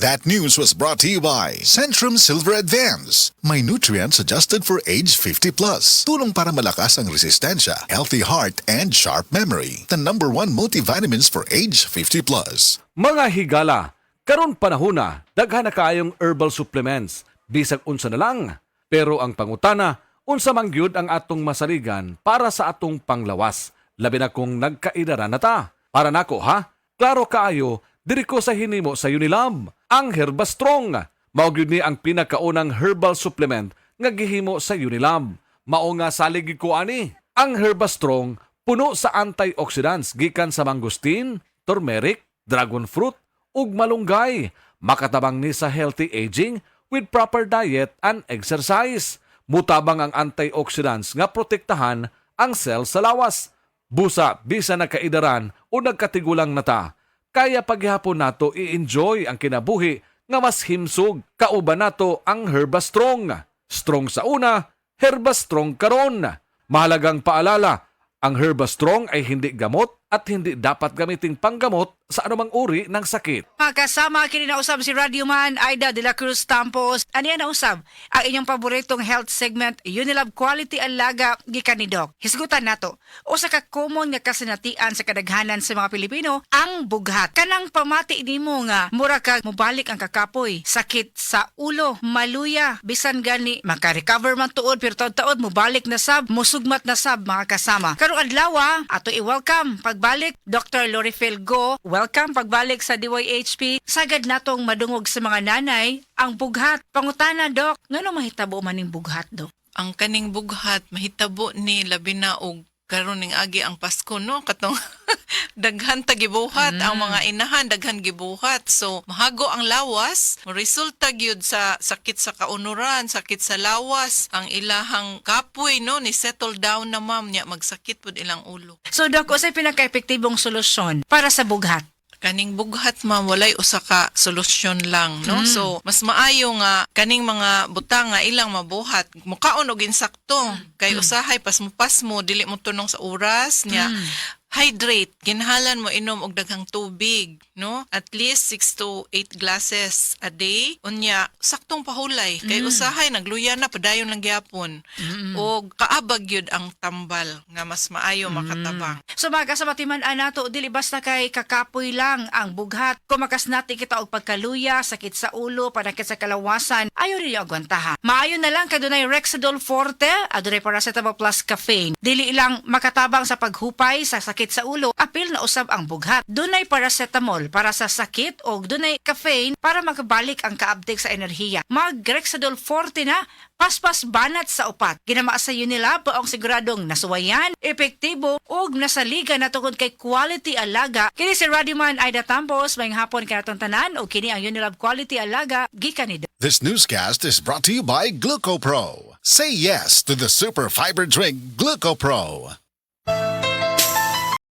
That news was brought to you by Centrum Silver Advance. May nutrients adjusted for age 50 plus. Tulong para malakas ang resistensya, healthy heart, and sharp memory. The #1 multivitamins for age 50 plus. Mga higala, karon panahon na, daghan na kaayong herbal supplements, bisag unsa na lang. Pero ang pangutana, unsa man gyud ang atong masaligan para sa atong panglawas, labi na kung nagkaidara na ta. Para nako ha, klaro kaayo, diri ko sa hinimo sa Unilab, ang Herbastrong. Mao gyud ni ang pinakaunang herbal supplement nga gihimo sa Unilab. Mao nga salig ko ani. Ang Herbastrong puno sa antioxidants gikan sa mangosteen, turmeric, dragon fruit ug malunggay. Makatabang ni sa healthy aging with proper diet and exercise. Mutabang ang antioxidants nga protektahan ang cell sa lawas. Busa bisa nakaidaran o nagkatigulang nata. Kaya paghihapon nato i-enjoy ang kinabuhi nga mas himsog. Kauban nato ang Herbastrong. Strong sa una, Herbastrong karon. Mahalagang paalala, ang Herbastrong ay hindi gamot at hindi dapat gamiting panggamot sa anumang uri ng sakit. Kasama kini na usab si Radioman Aida de la Cruz Tampos. Ani na usab ang inyong paboritong health segment Unilab Quality Alaga gikan ni Doc. Hisgutan nato. Usa ka common nga kasinatian sa kadaghanan sa mga Pilipino ang bughat. Kanang pamati nimo nga mura kag mobalik ang kakapoy, sakit sa ulo, maluya, bisan gani maka-recover man tuod pero taod-taod mobalik na sab, musugmat na sab mga kasama. Karong adlaw ato i-welcome pagbalik Dr. Lorifel Go. Welcome pagbalik sa DYHP. Sagad natong madungog sa mga nanay ang bughat. Pangutana, Doc, ngano mahitabo man ning bughat, Doc? Ang kaning bughat mahitabo ni labi na og karon ning agi ang Pasko, no, katong daghan ta gibuhat ang mga inahan, daghan gibuhat, so mahago ang lawas, resulta gyud sa sakit sa kaunuran, sakit sa lawas, ang ilahang kapoy, no, ni settle down na ma'am niya, magsakit pud ilang ulo. So, Doc, usay pinaka-epektibong solusyon para sa bughat? Kaning bughat ma'am, walay usa ka solusyon lang, no? So mas maayo nga kaning mga butang nga ilang mabuhat mukaon og insakto kay usahay pasmo dili mo tunong sa oras niya. Hydrate, kinahanglan mo inom og daghang tubig, no? At least 6 to 8 glasses a day. Unya, saktong pahulay. Kay usahay, nagluya na, padayon lang gyapon. O kaabag yun ang tambal, nga mas maayo makatabang. So mga kasamatiman nato, dili basta kay kakapoy lang ang bughat. Kung makasnati kita og pagkaluya, sakit sa ulo, panakit sa kalawasan, ayaw rin yung agwantaha. Maayo na lang kadunay Rexidol Forte, adunay paracetamol plus caffeine. Dili lang makatabang sa paghupay sa sakit sa ulo, apil na usab ang bughat. Dunay paracetamol para sa sakit o dunay caffeine para makabalik ang kaabtik sa enerhiya. Mag Rexidol Forte na, paspas banat sa upat. Ginama sa Unilab ang siguradong nasuwayan, epektibo ug nasaliga na tungod kay quality alaga. Kini si Radioman Aida Tampos, mayong hapon kanatong tanan o kini ang Unilab Quality Alaga gikan ni Doc. This newscast is brought to you by GlucoPro. Say yes to the super fiber drink GlucoPro.